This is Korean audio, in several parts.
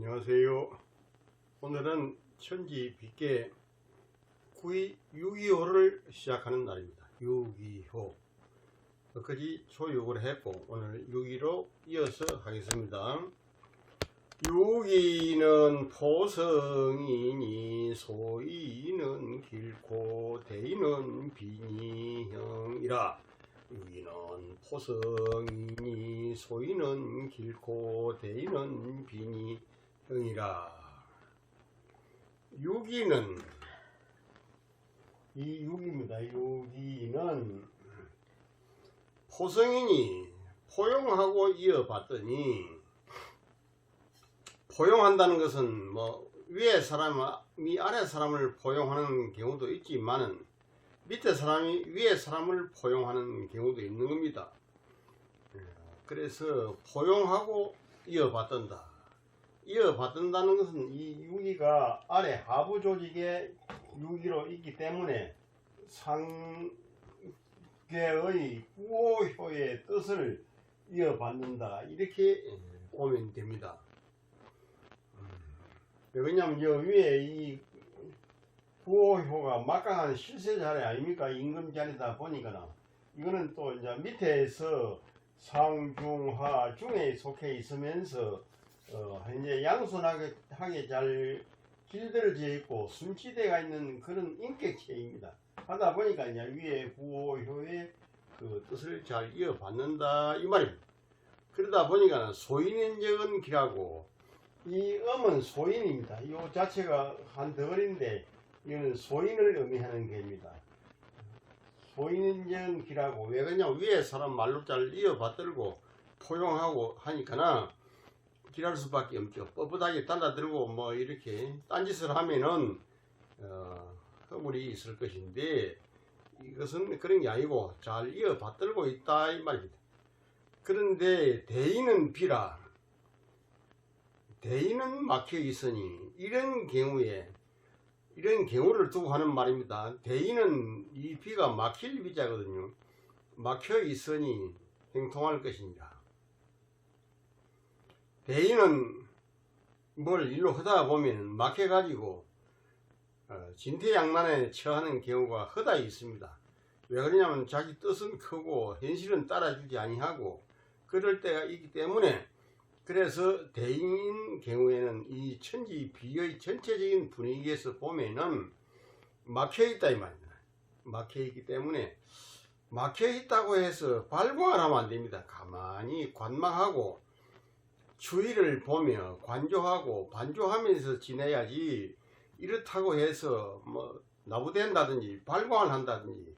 안녕하세요. 오늘은 천지 빗개 6.25를 시작하는 날입니다. 6.25 엊그제 초육을 했고 오늘 6.25로 이어서 하겠습니다. 6.2는 포성이니 소이는 길고 대이는 비니형이라. 6.2는 포성이니 소이는 길고 대이는 비니형이라. 6.2는 이 6입니다. 6.2는 포성이니 포용하고 이어봤더니, 포용한다는 것은 뭐 위에 사람이 아래 사람을 포용하는 경우도 있지만은 밑에 사람이 위에 사람을 포용하는 경우도 있는 겁니다. 그래서 포용하고 이어받든다. 이어받든다는 것은 이 유기가 아래 하부 조직에 유기로 있기 때문에 상계의 구호효의 뜻을 이어받는다, 이렇게 보면 됩니다. 왜냐면 여 위에 이 구호효가 막강한 실세자리 아닙니까? 임금자리다 보니까 이거는 또 이제 밑에서 상중하 중에 속해 있으면서 현재 양손하게 잘 길들여져 있고 순치대가 있는 그런 인격체입니다. 하다 보니까 이제 위에 구호효의 그 뜻을 잘 이어받는다 이 말입니다. 그러다 보니까 소인인적은 기라고, 이 음은 소인입니다. 이 자체가 한 덩어리인데 이거는 소인을 의미하는 게입니다. 소인인적 기라고. 왜 그러냐면 위에 사람 말로 잘 이어받들고 포용하고 하니까나 기랄 수밖에 없죠. 뻣뻣하게 달라들고 뭐 이렇게 딴짓을 하면은 허물이 있을 것인데, 이것은 그런 게 아니고 잘 이어받들고 있다 이 말입니다. 그런데 대인은 비라. 대인은 막혀 있으니, 이런 경우를 두고 하는 말입니다. 대인은 이 비가 막힐 비자거든요. 막혀 있으니 행통할 것이니라. 대인은 뭘 일로 하다 보면 막혀 가지고 진퇴양난에 처하는 경우가 허다히 있습니다. 왜 그러냐면 자기 뜻은 크고 현실은 따라주지 아니하고 그럴 때가 있기 때문에, 그래서 대인인 경우에는 이 천지 비의 전체적인 분위기에서 보면은 막혀있다 이 말입니다. 막혀있기 때문에, 막혀있다고 해서 발광을 하면 안 됩니다. 가만히 관망하고 주위를 보며 관조하고 반조하면서 지내야지, 이렇다고 해서 뭐 나부된다든지 발광을 한다든지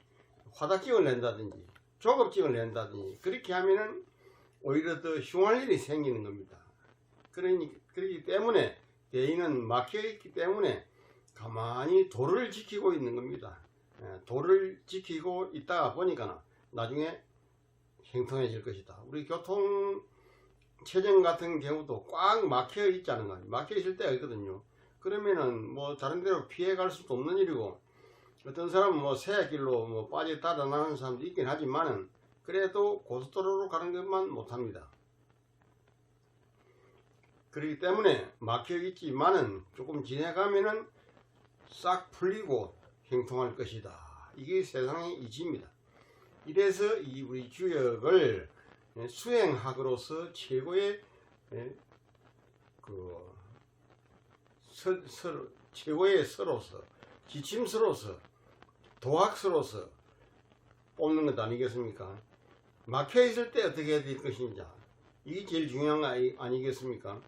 화답증을 낸다든지 조급증을 낸다든지 그렇게 하면은 오히려 더 흉할 일이 생기는 겁니다. 그렇기 때문에 대인은 막혀있기 때문에 가만히 도를 지키고 있는 겁니다. 도를 지키고 있다가 보니까 나중에 행통해질 것이다. 우리 교통체증 같은 경우도 꽉 막혀 있자는 거예요. 막혀 있을 때가 있거든요. 그러면은 뭐 다른 데로 피해 갈 수도 없는 일이고, 어떤 사람은 뭐 새길로 뭐 빠져 따라나는 사람도 있긴 하지만은 그래도 고속도로로 가는 것만 못합니다. 그렇기 때문에 막혀 있지만은 조금 지나가면은 싹 풀리고 행통할 것이다. 이게 세상의 이치입니다. 이래서 이 우리 주역을 수행학으로서 최고의 최고의 서로서, 지침서로서, 도학서로서 뽑는 것 아니겠습니까? 막혀 있을 때 어떻게 해야 될 것인지, 이게 제일 중요한 거 아니겠습니까?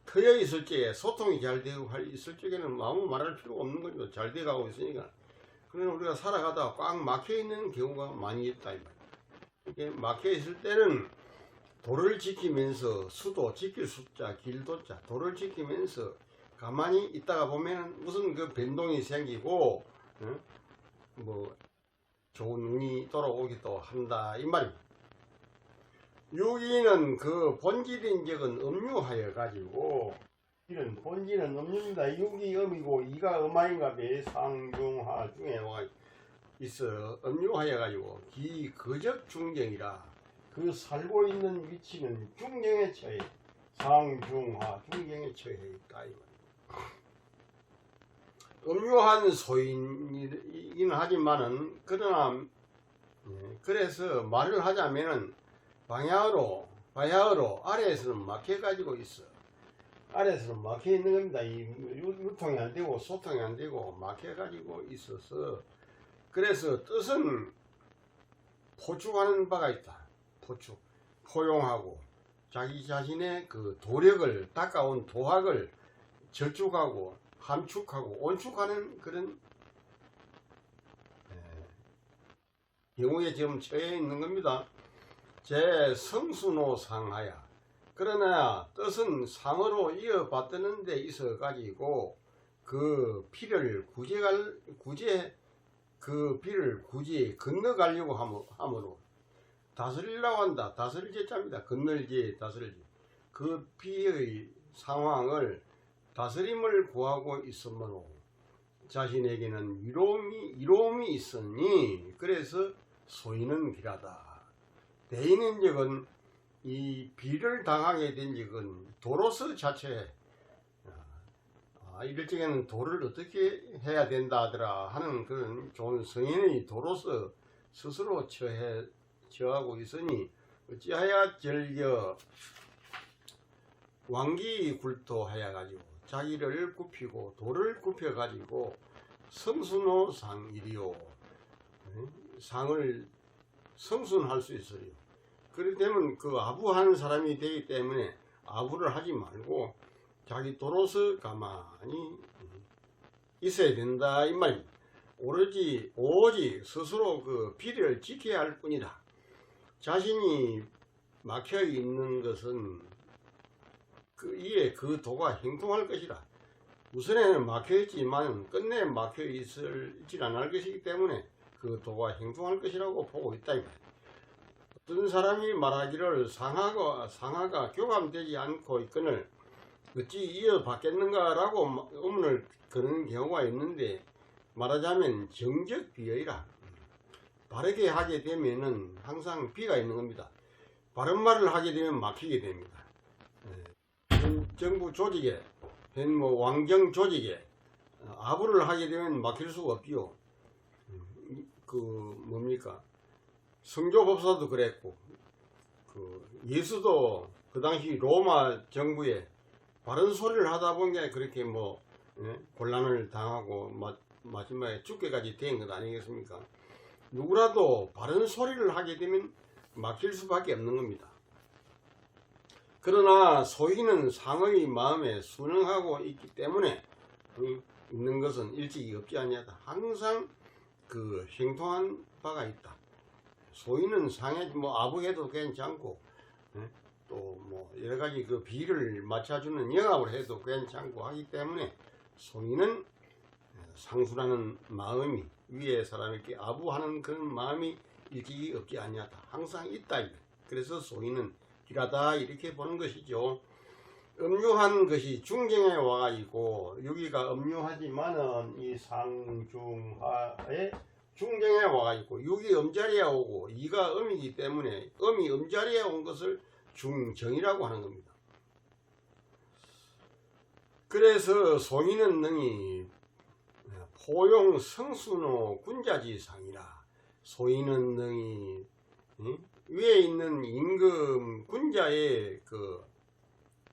트여 있을 적에 소통이 잘 되고 있을 적에는 아무 말할 필요가 없는 거죠. 잘 돼가고 있으니까. 그러나 우리가 살아가다가 꽉 막혀 있는 경우가 많이 있다 이 말이에요. 이게 막혀 있을 때는 도를 지키면서, 수도 지킬 수자 길도자 도를 지키면서 가만히 있다가 보면 무슨 그 변동이 생기고 뭐 좋은 운이 돌아오기도 한다 이 말입니다. 6.2는 그 본질인 적은 음유하여 가지고, 이런 본질은 음유입니다. 6이 음이고 2가 음하인가 배 상중하 중에 와 있어. 음유하여 가지고 기 거적 중경이라. 그 살고 있는 위치는 중경에 처해 상중하 중경에 처해 있다. 음유한 소인이긴 하지만은 그러나 그래서 말을 하자면은 바야흐로 아래에서는 막혀 가지고 있어. 아래에서는 막혀 있는 겁니다. 이 유통이 안 되고 소통이 안 되고 막혀 가지고 있어서, 그래서 뜻은 포축하는 바가 있다. 포축, 포용하고 자기 자신의 그 도력을, 닦아온 도학을 저축하고 함축하고 온축하는 그런 경우에 지금 처해 있는 겁니다. 제 성순호 상하야. 그러나 뜻은 상으로 이어받드는 데 있어 가지고 그 피를 그 피를 굳이 건너가려고 함으로 다스리려고 한다. 다스릴 제자입니다. 건널지, 다스릴지. 그 피의 상황을 다스림을 구하고 있으므로 자신에게는 이로움이 있으니, 그래서 소인은 길하다. 대인인 적은 이 비를 당하게 된 적은 도로서 자체에 이럴 적에는 도를 어떻게 해야 된다 하더라 하는 그런 좋은 성인의 도로서 스스로 처하고 있으니, 어찌하여 절겨 왕기 굴토하여 가지고 자기를 굽히고 도를 굽혀 가지고 성순호 상이리요, 상을 성순할 수 있으리요. 그렇게 되면 그 아부하는 사람이 되기 때문에 아부를 하지 말고 자기 도로서 가만히 있어야 된다 이 말입니다. 오로지 스스로 그 비리를 지켜야 할 뿐이다. 자신이 막혀 있는 것은 이에 그 도가 행동할 것이다. 우선에는 막혀 있지만 끝내 막혀 있지 않을 것이기 때문에 그 도가 행동할 것이라고 보고 있다 이 말이야. 어떤 사람이 말하기를 상하가 교감되지 않고 있거늘 어찌 이어받겠는가라고 의문을 거는 경우가 있는데, 말하자면 정적비어이라. 바르게 하게 되면은 항상 비가 있는 겁니다. 바른 말을 하게 되면 막히게 됩니다. 정부 조직에, 왕정 조직에 아부를 하게 되면 막힐 수가 없지요. 성조법사도 그랬고, 예수도 그 당시 로마 정부에 바른 소리를 하다 보니까 그렇게 곤란을 당하고 마지막에 죽게까지 된 것 아니겠습니까? 누구라도 바른 소리를 하게 되면 막힐 수밖에 없는 겁니다. 그러나 소인은 상의 마음에 순응하고 있기 때문에 있는 것은 일찍이 없지 아니하다. 항상 그 행동한 바가 있다. 소인은 상에 아부해도 괜찮고, 또 여러가지 그 비를 맞춰주는 영합을 해도 괜찮고 하기 때문에 소인은 상수라는 마음이, 위에 사람에게 아부하는 그런 마음이 일찍이 없지 아니하다. 항상 있다. 그래서 소인은 길하다 이렇게 보는 것이죠. 음유한 것이 중경에 와가지고, 여기가 음유하지만은 이 상중하에 중경에 와가지고 6이 음자리에 오고 2가 음이기 때문에 음이 음자리에 온 것을 중정이라고 하는 겁니다. 그래서 소인은 능히 포용 성순호 군자지상이라. 소인은 능히 위에 있는 임금 군자의 그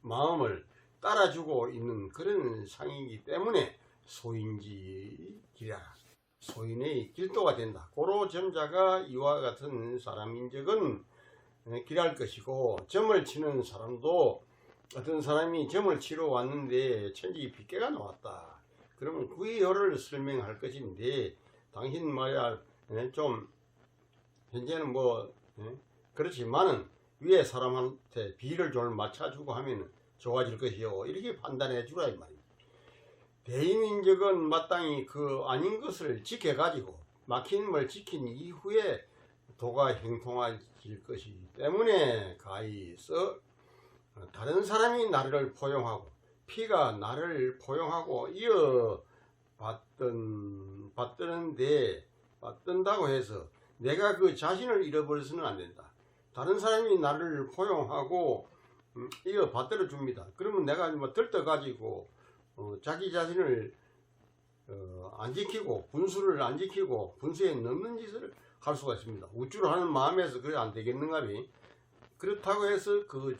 마음을 따라주고 있는 그런 상이기 때문에 소인지기라. 소인의 길도가 된다. 고로 점자가 이와 같은 사람인적은 길할 것이고, 점을 치는 사람도 어떤 사람이 점을 치러 왔는데 천지 빗개가 나왔다. 그러면 그 이유를 설명할 것인데, 당신 말이야 좀 현재는 그렇지만은 위에 사람한테 비를 좀 맞춰주고 하면 좋아질 것이요, 이렇게 판단해 주라 이 말입니다. 대인인적은 마땅히 그 아닌 것을 지켜가지고 막힘을 지킨 이후에 도가 행통해질 것이기 때문에 가히서 다른 사람이 나를 포용하고 피가 나를 포용하고 받든다고 해서 내가 그 자신을 잃어버려서는 안 된다. 다른 사람이 나를 포용하고 이거 받들어 줍니다. 그러면 내가 뭐 들떠 가지고 자기 자신을 안 지키고 분수를 안 지키고 분수에 넘는 짓을 할 수가 있습니다. 우쭐 하는 마음에서 그래 안 되겠는가비. 그렇다고 해서 그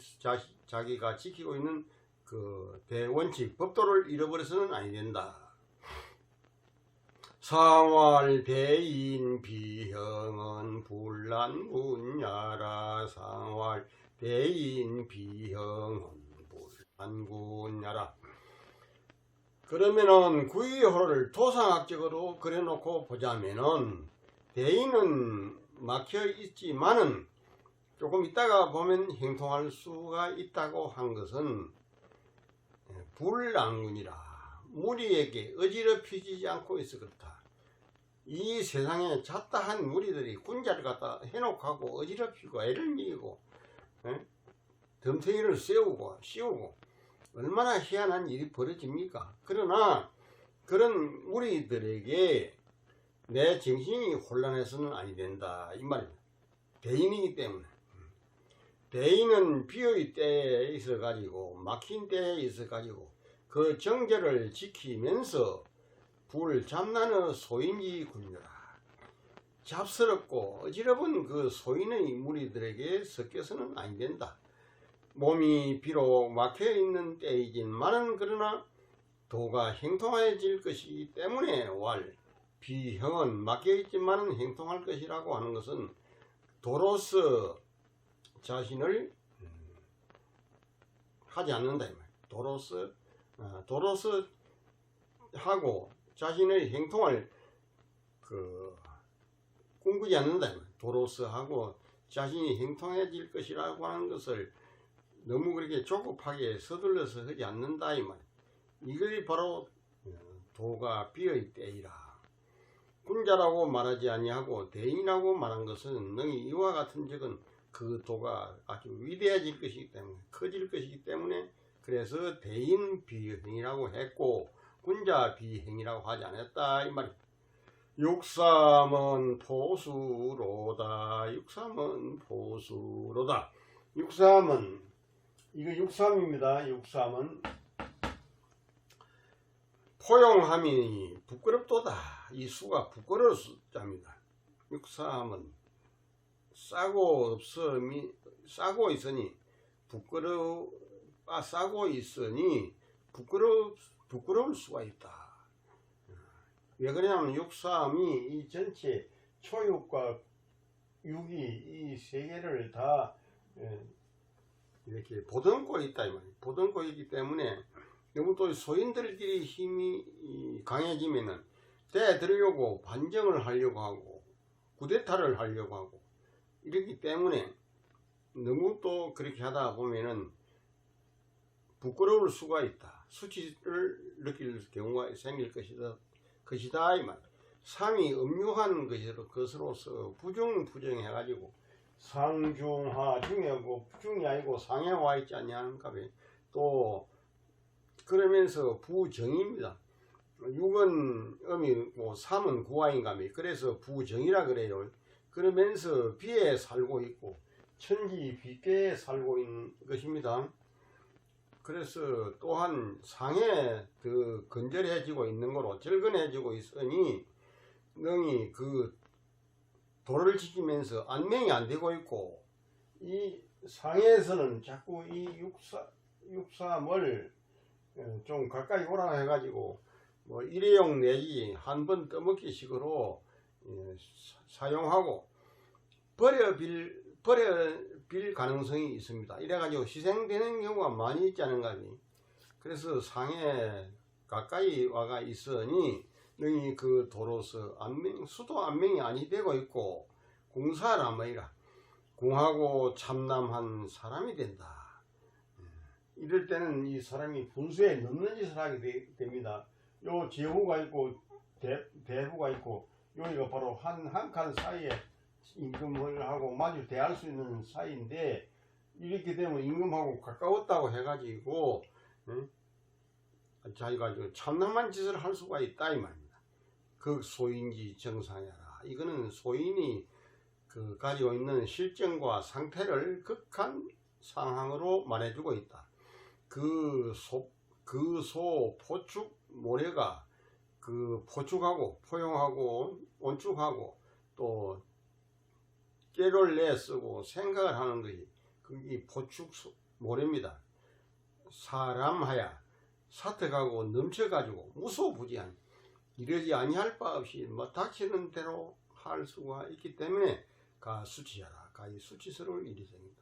자기가 지키고 있는 그 대원칙 법도를 잃어버려서는 아니 된다. 상활 대인 비형은 불난군야라. 상활 대인 비형은 불난군야라. 그러면은 구의호를 토상학적으로 그려놓고 보자면은 대인은 막혀 있지만은 조금 있다가 보면 행통할 수가 있다고 한 것은 불난군이라. 무리에게 어지럽히지 않고 있어 그렇다. 이 세상에 잡다한 무리들이 군자를 갖다 해놓고 하고 어지럽히고 애를 먹이고 덤탱이를 씌우고 얼마나 희한한 일이 벌어집니까? 그러나 그런 무리들에게 내 정신이 혼란해서는 아니 된다 이 말입니다. 대인이기 때문에. 대인은 비의 때에 있어 가지고 막힌 때에 있어 가지고 그 정제를 지키면서 불잡나는 소인지 굴려라. 잡스럽고 어지러운 그 소인의 무리들에게 섞여서는 아니 된다. 몸이 비록 막혀있는 때이지만은 그러나 도가 행통해질 것이기 때문에 왈 비형은 막혀있지만은 행통할 것이라고 하는 것은 도로서 자신을 하지 않는다 이 말. 도로서 하고 자신의 행통을 꿈꾸지 않는다 이 말. 도로서 하고 자신이 행통해질 것이라고 하는 것을 너무 그렇게 조급하게 서둘러서 하지 않는다 이 말. 이것이 바로 도가 비의 때이라. 군자라고 말하지 아니하고 대인이라고 말한 것은 능히 이와 같은 적은 그 도가 아주 위대해질 것이기 때문에 커질 것이기 때문에 그래서 대인 비행이라고 했고 군자 비행이라고 하지 않았다 이 말입니다. 육삼은 포수로다. 육삼은 포수로다. 육삼은 이거 육삼입니다. 육삼은 포용함이 부끄럽도다. 이 수가 부끄러울 숫자입니다. 육삼은 싸고 있으니 부끄러울 수가 있다. 왜 그러냐면 육삼이 이 전체 초육과 육이 이 세 개를 다 이렇게 보듬고 있다 이 말이에요. 보듬고 있기 때문에 너무 또 소인들끼리 힘이 강해지면은 대들으려고 반정을 하려고 하고 구데타를 하려고 하고 이렇기 때문에 너무 또 그렇게 하다 보면은 부끄러울 수가 있다. 수치를 느낄 경우가 생길 것이다 이 말. 삼이 음유한 것으로서 부정해 가지고 상중하 중하고 중이 아니고 상에 와 있지 않냐는가. 또 그러면서 부정입니다. 6은 음이고 3은 구화인감이 그래서 부정이라 그래요. 그러면서 비에 살고 있고 천지 빛계에 살고 있는 것입니다. 그래서 또한 상에 더 건절해지고 있는 거로 절근해지고 있으니 능히 그 도를 지키면서 안명이 안 되고 있고 이 상에서는 자꾸 이 육삼을 좀 가까이 오라 해가지고 뭐 일회용 내지 한 번 떠먹기 식으로 사용하고 버려빌 가능성이 있습니다. 이래가지고 희생되는 경우가 많이 있지 않은가. 그래서 상에 가까이 와가 있으니 능히 그 도로서 수도 안명이 아니 되고 있고 공사람이라 공하고 참남한 사람이 된다. 이럴 때는 이 사람이 분수에 넘는 짓을 하게 됩니다. 요 제후가 있고 대후가 있고 여기가 바로 한 칸 사이에 임금을 하고 마주 대할 수 있는 사이인데 이렇게 되면 임금하고 가까웠다고 해가지고 자기가 참남한 짓을 할 수가 있다 이 말입니다. 극소인지 정상이라. 이거는 소인이 가지고 있는 실정과 상태를 극한 상황으로 말해주고 있다. 그 소 포축 모래가 그 포축하고 포용하고 온축하고 또 깨를 내쓰고 생각을 하는 것이 그게 포축 모래입니다. 사람하야 사택하고 넘쳐가지고 무소부지한 이러지 아니할 바 없이 뭐 닥치는 대로 할 수가 있기 때문에 가 수치하라. 가히 수치스러울 일이 생긴다.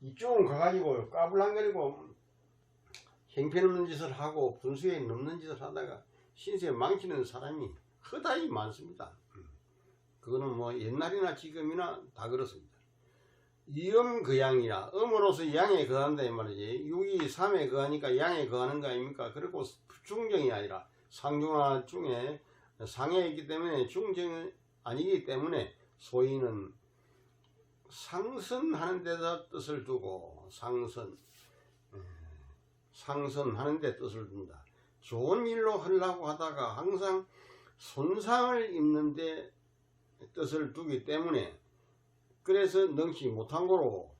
이쪽은 가가지고 까불랑거리고 형편없는 짓을 하고 분수에 넘는 짓을 하다가 신세 망치는 사람이 허다히 많습니다. 그거는 뭐 옛날이나 지금이나 다 그렇습니다. 이음거양이라 음으로서 양에 거한다 이 말이지. 6이 3에 거하니까 양에 거하는 거 아닙니까? 그리고 중정이 아니라 상중하 중에 상에 있기 때문에 중정이 아니기 때문에 소위는 상선하는 데다 뜻을 두고 상선하는 데 뜻을 둔다. 좋은 일로 하려고 하다가 항상 손상을 입는 데 뜻을 두기 때문에 그래서 능치 못한 거로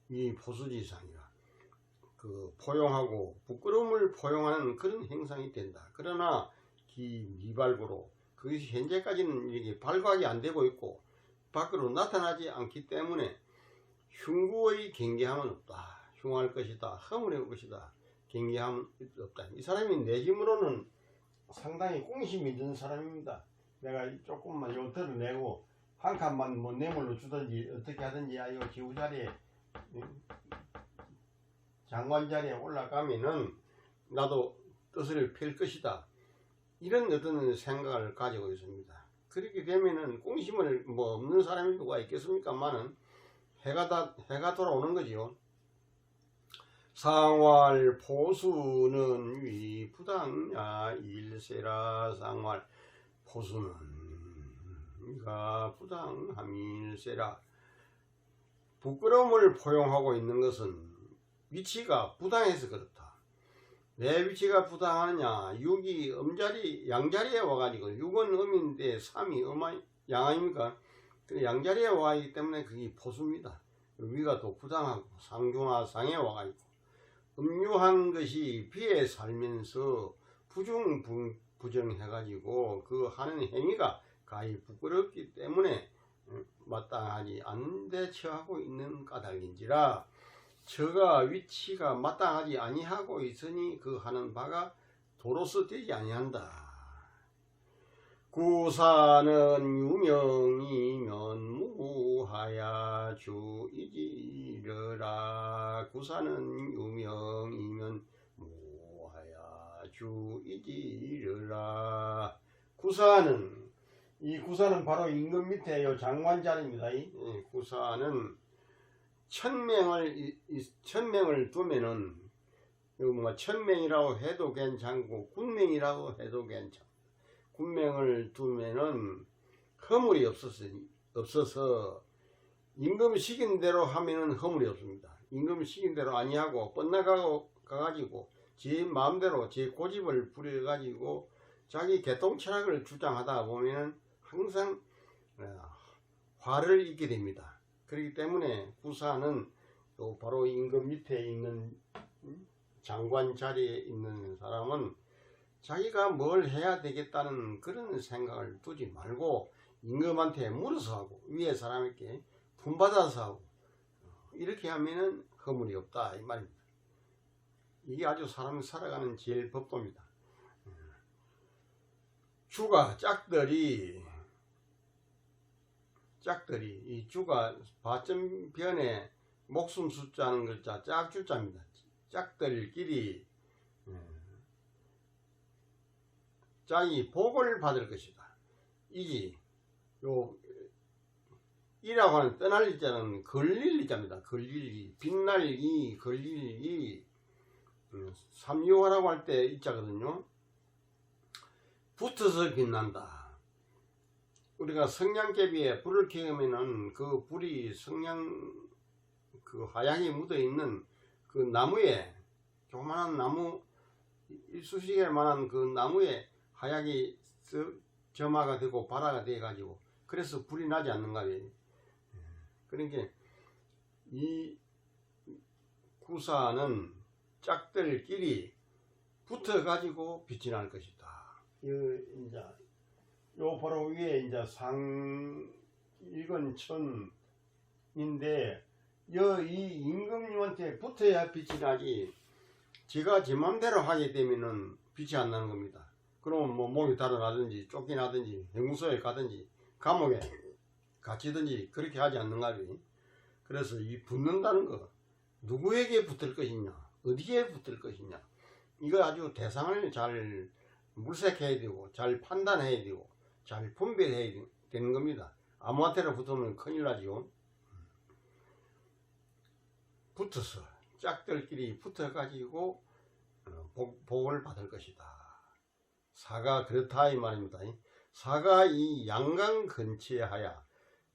이 포수지상이라 그 포용하고 부끄러움을 포용하는 그런 행상이 된다. 그러나 미발구로 그것이 현재까지는 이렇게 발각이 안 되고 있고 밖으로 나타나지 않기 때문에 흉구의 경계함은 없다. 흉할 것이다. 허물의 것이다. 경계함은 없다. 이 사람이 내심으로는 상당히 공심이 있는 사람입니다. 내가 조금만 요 덜어내고 한 칸만 뭐 뇌물로 주든지 어떻게 하든지 이거 지우 자리에 장관 자리에 올라가면은 나도 뜻을 펼 것이다. 이런 어떤 생각을 가지고 있습니다. 그렇게 되면은 공심을 뭐 없는 사람이 누가 있겠습니까만은 해가 돌아오는 거지요. 상활 포수는 위부당야 일세라. 상활 포수는 위가 부당함일세라. 부끄러움을 포용하고 있는 것은 위치가 부당해서 그렇다. 내 위치가 부당하느냐? 6이 음자리 양자리에 와가지고 6은 음인데 3이 양 아닙니까? 그 양자리에 와있기 때문에 그게 포수입니다. 위가 또 부당하고 상중하 상에 와가지고 음유한 것이 비에 살면서 부정해가지고 그 하는 행위가 가히 부끄럽기 때문에 마땅하지 않은데 처하고 있는 까닭인지라. 저가 위치가 마땅하지 아니하고 있으니 그 하는 바가 도로서 되지 아니한다. 구사는 유명이면 무하야 주이지르라. 구사는 유명이면 무하야 주이지르라. 구사는 이 구사는 바로 임금 밑에 요 장관 자리입니다. 구사는 천명을 두면은 뭐 천명이라고 해도 괜찮고 군명이라고 해도 괜찮고 군명을 두면은 허물이 없어서 임금 시킨 대로 하면은 허물이 없습니다. 임금 시킨 대로 아니하고 뻗나가가지고 제 마음대로 제 고집을 부려가지고 자기 개통 철학을 주장하다 보면은 항상 화를 입게 됩니다. 그렇기 때문에 구사는 또 바로 임금 밑에 있는 장관 자리에 있는 사람은 자기가 뭘 해야 되겠다는 그런 생각을 두지 말고 임금한테 물어서 하고 위에 사람에게 품받아서 하고 이렇게 하면은 허물이 없다 이 말입니다. 이게 아주 사람이 살아가는 제일 법도입니다. 주가 짝들이 이 주가 바점변에 목숨 숫자는 글자 짝주자입니다. 짝들끼리 짝이 복을 받을 것이다. 이지 요 이라고 하는 떠날 이자는 걸릴 이자입니다. 걸릴 빛날이 걸릴 삼유화라고 할 때 이자거든요. 붙어서 빛난다. 우리가 성냥개비에 불을 켜면은 그 불이 그 화약이 묻어 있는 그 나무에 조그만한 나무 일수시개 만한 그 나무에 화약이 점화가 되고 발화가 돼 가지고 그래서 불이 나지 않는가. 그러니까 이 구사는 짝들끼리 붙어 가지고 빛이 날 것이다. 이제 요 바로 위에 이제 이건 천인데 이 임금님한테 붙어야 빛이 나지. 지가 지 맘대로 하게 되면은 빛이 안 나는 겁니다. 그러면 뭐 몸이 달아나든지 쫓겨나든지 형무소에 가든지 감옥에 갇히든지 그렇게 하지 않는가. 그래서 이 붙는다는 거, 누구에게 붙을 것이냐, 어디에 붙을 것이냐, 이거 아주 대상을 잘 물색해야 되고 잘 판단해야 되고 잘 분별해야 되는 겁니다. 아무한테나 붙으면 큰일 나지요. 붙어서 짝들끼리 붙어 가지고 복을 받을 것이다. 사가 그렇다 이 말입니다. 사가 이 양강 근처에 하야,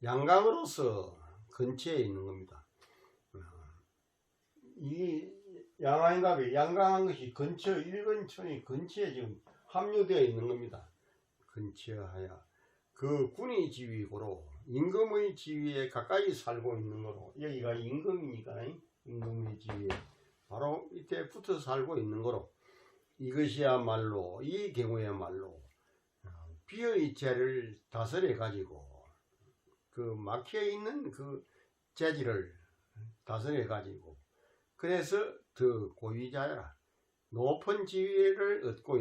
양강으로서 근처에 있는 겁니다. 이 양화인갑이 양강한 것이 근처, 일근천이 근처에 지금 함유되어 있는 겁니다. 근처하야 그 군의 지위고로 임금의 지위에 가까이 살고 있는 거로, 여기가 임금이니까 임금의 지위에 바로 밑에 붙어 살고 있는 거로, 이것이야말로 이 경우야말로 비의 재를 다스려 가지고 그 막혀 있는 그 재질을 다스려 가지고, 그래서 더 고위자라, 높은 지위를 얻고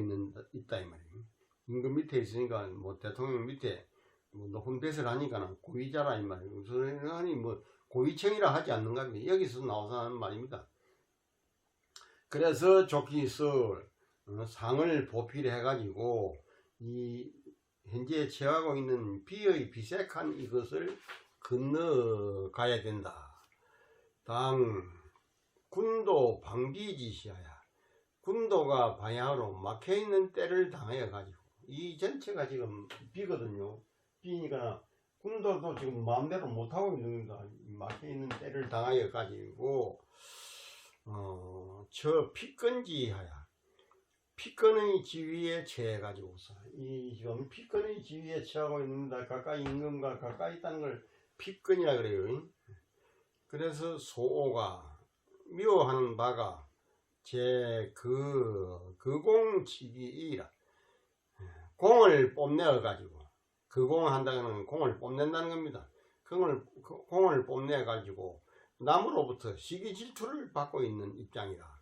있다 이 말이에요. 임금 밑에 있으니까 뭐 대통령 밑에 뭐 높은 뱃을 하니까 고위자라 이 말이에요. 그러니 뭐 고위청이라 하지 않는가. 여기서 나와서 하는 말입니다. 그래서 좋기서 상을 보필해 가지고 이 현재 처하고 있는 비의 비색한 이것을 건너가야 된다. 당 군도 방비지시하야, 군도가 방향으로 막혀있는 때를 당하여 가지고, 이 전체가 지금 비거든요. 비니까 군도도 지금 마음대로 못하고 있는 겁니다. 막혀있는 때를 당하여 가지고 저 피건지하야, 피건의 지위에 처해 가지고서, 이 지금 피건의 지위에 처하고 있는다. 가까이 임금과 가까이 있다는 걸 피건이라 그래요. 그래서 소오가 미워하는 바가 제 그공치기이라, 공을 뽐내어 가지고, 그공한다는 공을 뽐낸다는 겁니다. 공을 뽐내 가지고 남으로부터 시기 질투를 받고 있는 입장이라.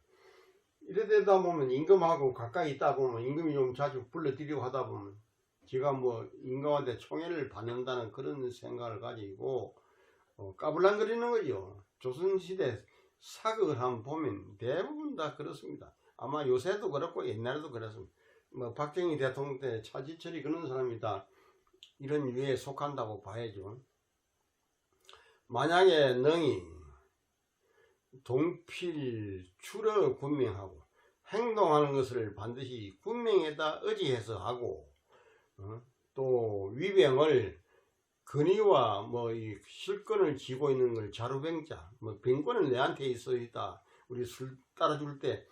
이래되다 보면 임금하고 가까이 있다 보면 임금이 좀 자주 불러들이고 하다 보면 제가 뭐 임금한테 총애를 받는다는 그런 생각을 가지고 까불랑거리는 거죠. 조선시대 사극을 한번 보면 대부분 다 그렇습니다. 아마 요새도 그렇고 옛날에도 그렇습니다. 뭐 박정희 대통령 때 차지철이 그런 사람이 다 이런 유에 속한다고 봐야죠. 만약에 능이 동필 출어 군명하고 행동하는 것을 반드시 군명에다 의지해서 하고, 또 위병을 근위와 뭐 이 실권을 쥐고 있는 걸 자루병자, 뭐 병권은 내한테 있어 있다. 우리 술 따라줄 때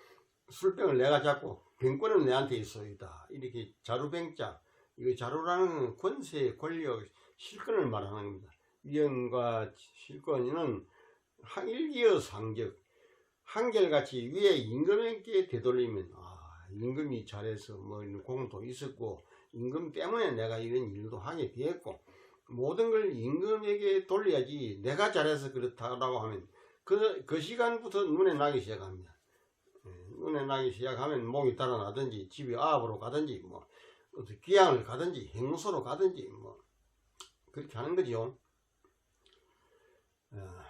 술병을 내가 잡고 병권은 내한테 있어 있다. 이렇게 자루병자, 이거 자루라는 권세, 권력, 실권을 말하는 겁니다. 위원과 실권은 일기어 상적, 한결같이 위에 임금에게 되돌리면 임금이 잘해서 뭐 공도 있었고 임금 때문에 내가 이런 일도 하게 되었고, 모든 걸 임금에게 돌려야지 내가 잘해서 그렇다라고 하면 그 시간부터 눈에 나기 시작합니다. 눈에 나기 시작하면 목이 달아나든지 집이 아합으로 가든지 뭐 어떻게 귀향을 가든지 행무소로 가든지 뭐 그렇게 하는 거죠.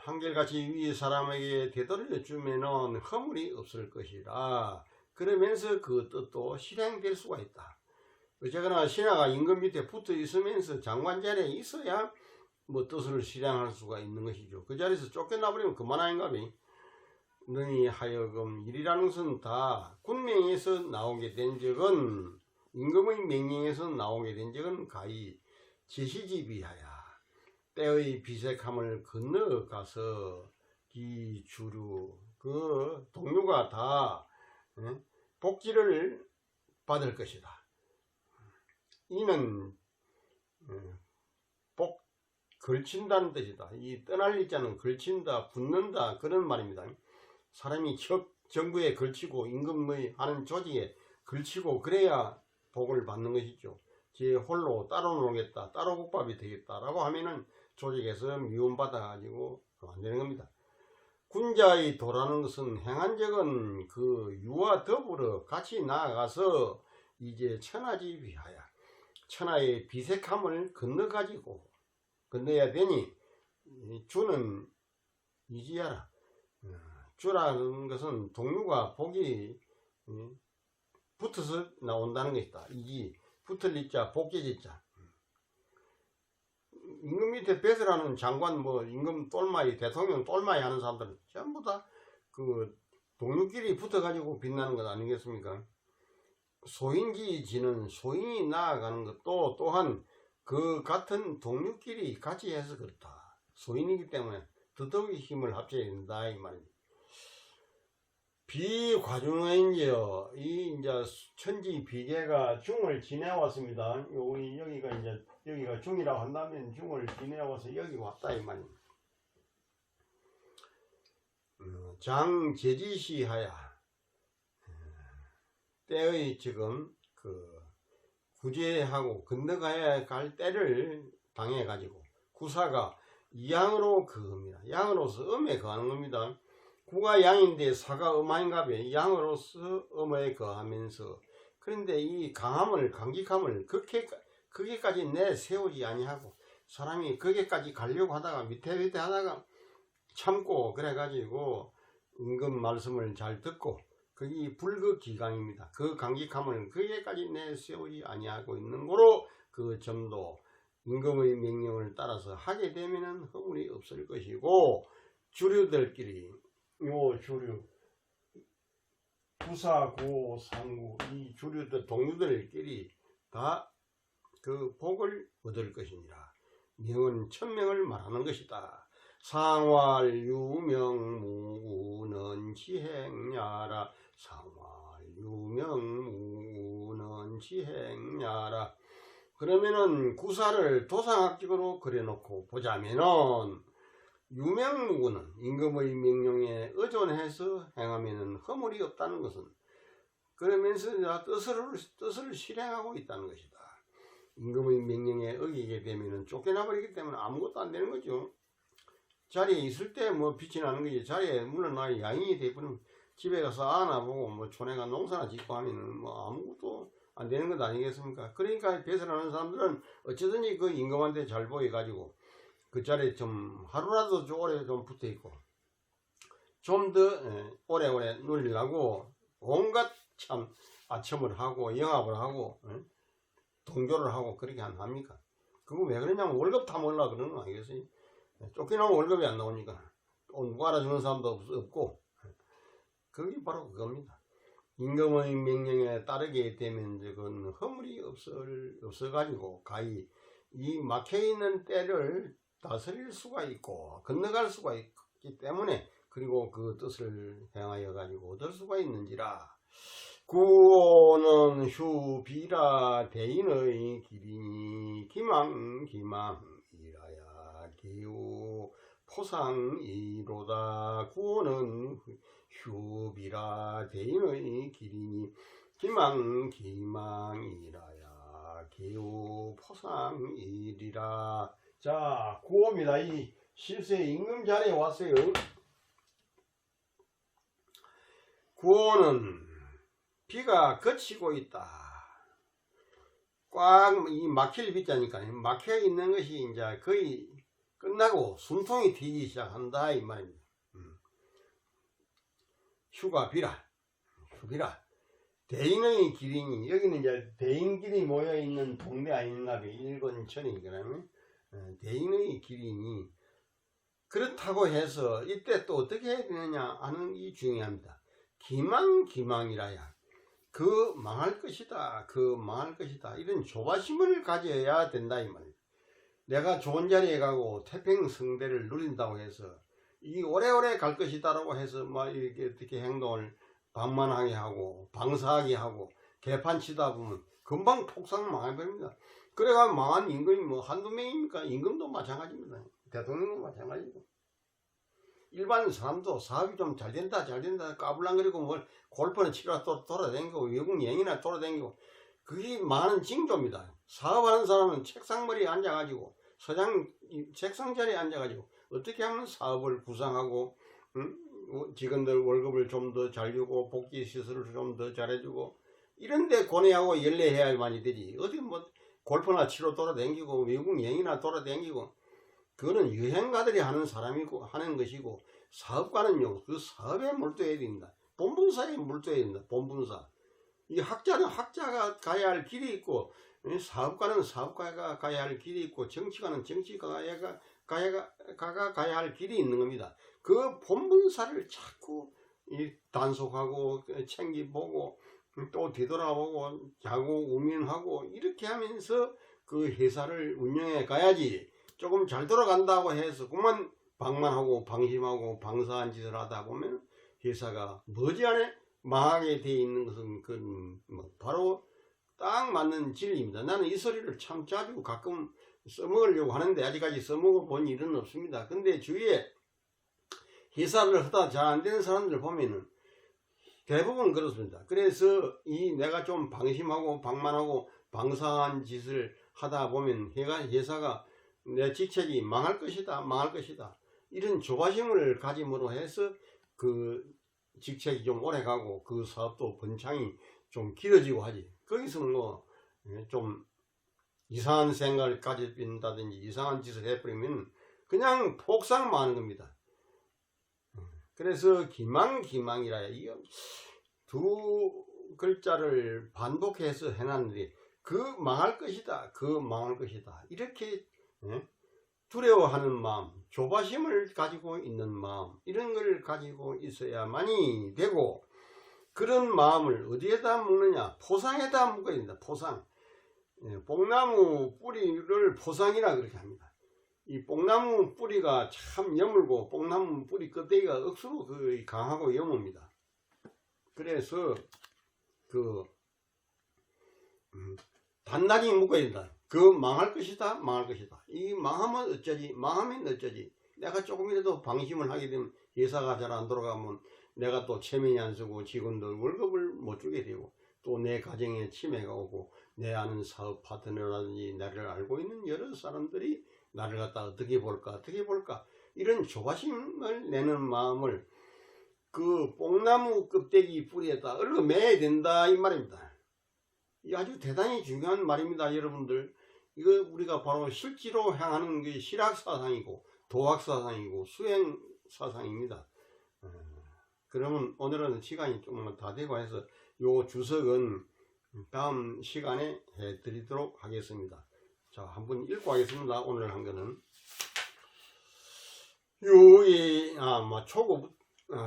한결같이 위에 사람에게 되돌려 주면은 허물이 없을 것이라. 그러면서 그 뜻도 실행될 수가 있다. 어쨌거나 신하가 임금 밑에 붙어 있으면서 장관 자리에 있어야 뭐 뜻을 실행할 수가 있는 것이죠. 그 자리에서 쫓겨나 버리면 그만 아닌가비. 너희 하여금 일이라는 것은 다 군명에서 나오게 된 적은, 임금의 명령에서 나오게 된 적은 가히 제시지비하야. 때의 비색함을 건너가서 기주류 그 동료가 다 복지를 받을 것이다. 이는 복 걸친다는 뜻이다. 이 떠날 리자는 걸친다, 붙는다 그런 말입니다. 사람이 정부에 걸치고 임금의 하는 조직에 걸치고 그래야 복을 받는 것이죠. 제 홀로 따로 놀겠다, 따로 국밥이 되겠다라고 하면은 조직에서 미움받아 가지고 안 되는 겁니다. 군자의 도라는 것은 행한 적은 그 유와 더불어 같이 나아가서 이제 천하지 위하여 천하의 비색함을 건너야 되니 주는 이지하라. 주라는 것은 동류가 복이 붙어서 나온다는 것이다. 이지 붙을 이자 복제지자. 임금 밑에 배설하는 장관 임금 똘마이 대통령 똘마이 하는 사람들은 전부 다 그 동료끼리 붙어가지고 빛나는 것 아니겠습니까? 소인지지는 소인이 나아가는 것도 또한 그 같은 동료끼리 같이 해서 그렇다. 소인이기 때문에 더더욱이 힘을 합쳐야 된다 이 말입니다. 비과중의인지요. 이제 천지 비계가 중을 지내왔습니다. 여기가 중이라고 한다면 중을 지내와서 여기 왔다 이 말입니다. 장제지시하야 때의 지금 그 구제하고 건너가야 갈 때를 당해 가지고 구사가 양으로 거합니다. 양으로서 음에 거하는 겁니다. 구가 양인데 사가 음아인가be 양으로서 음에 거하면서 그런데 이 강직함을 거기까지 내세우지 아니하고 사람이 거기까지 가려고 하다가 밑에 하다가 참고 그래가지고 임금 말씀을 잘 듣고 그게 불극기강입니다. 그 강직함을 거기까지 내세우지 아니하고 있는 거로 그 점도 임금의 명령을 따라서 하게 되면은 허물이 없을 것이고 주류들끼리 요 주류 구사, 고, 상구 이 주류들 동류들끼리 다 그 복을 얻을 것이니라. 명은 천명을 말하는 것이다. 상활 유명 무는 지행야라. 상활 유명 무는 지행야라. 그러면은 구사를 도상학적으로 그려놓고 보자면은 유명무구는 임금의 명령에 의존해서 행하면은 허물이 없다는 것은 그러면서 뜻을 실행하고 있다는 것이다. 임금의 명령에 어기게 되면은 쫓겨나 버리기 때문에 아무것도 안 되는 거죠. 자리에 있을 때 빛이 나는 거지. 자리에 물러나 양인이 되버리면 집에 가서 안아보고 촌에가 농사나 짓고 하면은 아무것도 안 되는 것 아니겠습니까? 그러니까 배설하는 사람들은 어쩌든지 그 임금한테 잘 보여가지고 그 자리에 좀 하루라도 오래 좀 붙어 있고 좀 더 오래오래 누리려고 온갖 참 아첨을 하고 영합을 하고 동조를 하고 그렇게 안 합니까? 그거 왜 그러냐면 월급 다 몰라 그러는 거 아니겠어요? 쫓겨나면 월급이 안 나오니까 누가 알아주는 사람도 없고 그게 바로 그겁니다. 임금의 명령에 따르게 되면 그건 허물이 없어가지고 가히 이 막혀있는 때를 다스릴 수가 있고 건너갈 수가 있기 때문에 그리고 그 뜻을 행하여 가지고 얻을 수가 있는지라. 구호는 휴비라 대인의 길이니 기망이라야 기우 포상이로다. 구호는 휴비라 대인의 길이니 기망이라야 기우 포상이리라. 자, 구호입니다. 이 실세 임금 자리에 왔어요. 구호는 비가 그치고 있다. 꽉 이 막힐 비자니까 막혀 있는 것이 이제 거의 끝나고 숨통이 튀기 시작한다 이 말입니다. 휴비라 대인의 길이니 여기는 이제 대인길이 모여 있는 동네 아닌가 봐. 일본천이 그러면 대인의 길이니 그렇다고 해서 이때 또 어떻게 해야 되느냐 하는 이 중요합니다. 기망이라야 그 망할 것이다 이런 조바심을 가져야 된다 이 말이에요. 내가 좋은 자리에 가고 태평성대를 누린다고 해서 이 오래오래 갈 것이다라고 해서 이렇게 어떻게 행동을 방만하게 하고 방사하게 하고 개판치다 보면 금방 폭삭 망해버립니다. 그래가 망한 임금이 한두 명입니까? 임금도 마찬가지입니다. 대통령도 마찬가지고 일반 사람도 사업이 좀 잘 된다 까불랑거리고 뭘 골프는 치러 돌아다니고 외국 여행이나 돌아다니고 그게 많은 징조입니다. 사업하는 사람은 책상머리에 앉아가지고 책상 자리에 앉아가지고 어떻게 하면 사업을 구상하고 직원들 월급을 좀 더 잘 주고 복지 시설을 좀 더 잘해주고 이런데 고뇌하고 연례해야만이 되지. 어디 뭐 골프나 치러 돌아다니고 외국 여행이나 돌아다니고 그거는 여행가들이 하는 사람이고 하는 것이고 사업가는요 그 사업에 몰두해야 됩니다. 본분사에 몰두해야 됩니다. 본분사. 이 학자는 학자가 가야 할 길이 있고 사업가는 사업가가 가야 할 길이 있고 정치가는 정치가가 가야 할 길이 있는 겁니다. 그 본분사를 자꾸 단속하고 챙겨보고 또 뒤돌아보고 자고 우민하고 이렇게 하면서 그 회사를 운영해 가야지. 조금 잘 돌아간다고 해서 그만 방만하고 방심하고 방사한 짓을 하다 보면 회사가 머지않아 망하게 돼 있는 것은 바로 딱 맞는 진리입니다. 나는 이 소리를 참 자주 가끔 써먹으려고 하는데 아직까지 써먹어 본 일은 없습니다. 근데 주위에 회사를 하다 잘 안 되는 사람들 보면은 대부분 그렇습니다. 그래서 내가 좀 방심하고 방만하고 방사한 짓을 하다 보면 회사가 내 직책이 망할 것이다 이런 조바심을 가짐으로 해서 그 직책이 좀 오래 가고 그 사업도 번창이 좀 길어지고 하지. 거기서 뭐 좀 이상한 생각을 가져빈다든지 이상한 짓을 해버리면 그냥 폭삭망하는 겁니다. 그래서 기망이라 이거 두 글자를 반복해서 해놨는데 그 망할 것이다 이렇게 두려워하는 마음, 조바심을 가지고 있는 마음 이런 걸 가지고 있어야만이 되고 그런 마음을 어디에다 묶느냐? 포상에다 묶어야 된다. 포상. 뽕나무 뿌리를 포상이라 그렇게 합니다. 이 뽕나무 뿌리가 참 여물고 뽕나무 뿌리 껍데기가 억수로 강하고 여뭅니다. 그래서 단단히 묶어야 된다. 망할 것이다. 이 망하면 어쩌지. 내가 조금이라도 방심을 하게 되면 회사가 잘 안 돌아가면 내가 또 체면이 안 쓰고 직원들 월급을 못 주게 되고 또 내 가정에 침해가 오고 내 아는 사업 파트너라든지 나를 알고 있는 여러 사람들이 나를 갖다 어떻게 볼까 이런 조바심을 내는 마음을 그 뽕나무 껍데기 뿌리에다 얽어매야 된다 이 말입니다. 이 아주 대단히 중요한 말입니다. 여러분들 이거 우리가 바로 실지로 향하는 게 실학사상이고 도학사상이고 수행사상입니다. 그러면 오늘은 시간이 좀 다 되고 해서 요 주석은 다음 시간에 해드리도록 하겠습니다. 자, 한번 읽고 하겠습니다. 오늘 한 거는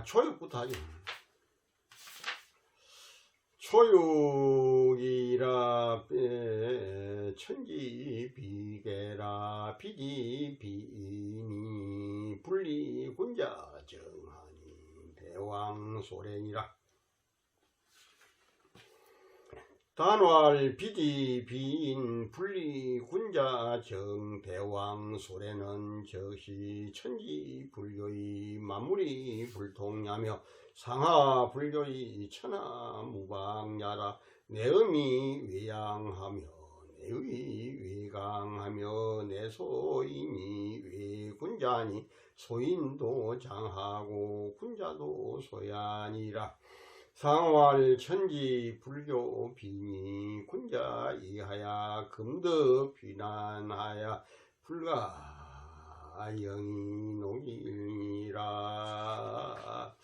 초육부터 하죠. 초육이라 천지 비계라 비지 비니 분리 군자 정하니 대왕 소련이라 단활 비지 비인 분리 군자 정 대왕 소래는 즉시 천지 불교의 만물이 불통하며 상하 불교의 천하 무방야라 내음이 외양하며 내의 외강하며 내 소인이 외군자니 소인도 장하고 군자도 소야니라 상활 천지 불교 비니 군자 이하야 금득 비난하야 불가 영이 녹이니라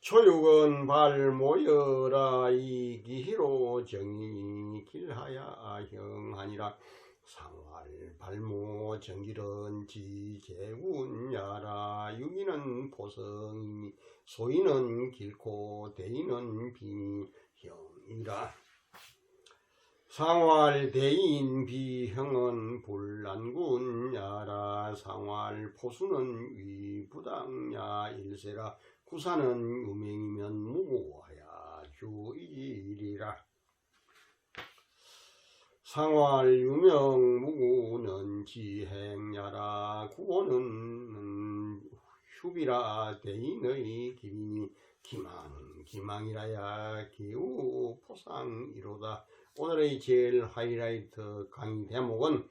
초육은 발 모여라 이기희로 정인이 길하야 형하니라 상활 발모 정길은 지재군야라 유기는 보성이니 소인은 길고 대인은 비형이라 상활 대인 비형은 불난군야라 상활 포수는 위부당야 일세라 구사는 유명이면 무고하야 주일이라 상활 유명 무구는 지행야라 구호는 슈비라 대인의 기림이 기망이라야 기우 포상이로다. 오늘의 제일 하이라이트 강의 대목은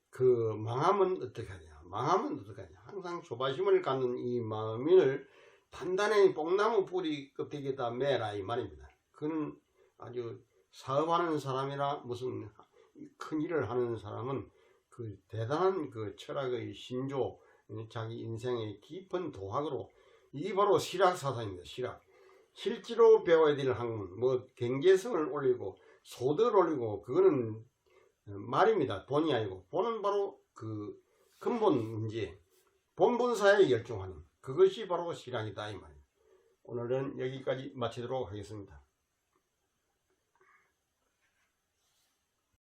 그 망하면 어떡하냐, 망하면 어떡하냐. 항상 조바심을 갖는 이 마음을 단단히 뽕나무 뿌리 껍데기에다 매라 이 말입니다. 그는 아주 사업하는 사람이라 무슨 큰 일을 하는 사람은 그 대단한 그 철학의 신조, 자기 인생의 깊은 도학으로, 이게 바로 실학사상입니다. 실학. 실제로 배워야 될 학문, 뭐 경제성을 올리고 소득을 올리고, 그거는 말입니다. 돈이 아니고, 본은 바로 그 근본 문제, 본분사에 열중하는 그것이 바로 실학이다 이 말입니다. 오늘은 여기까지 마치도록 하겠습니다.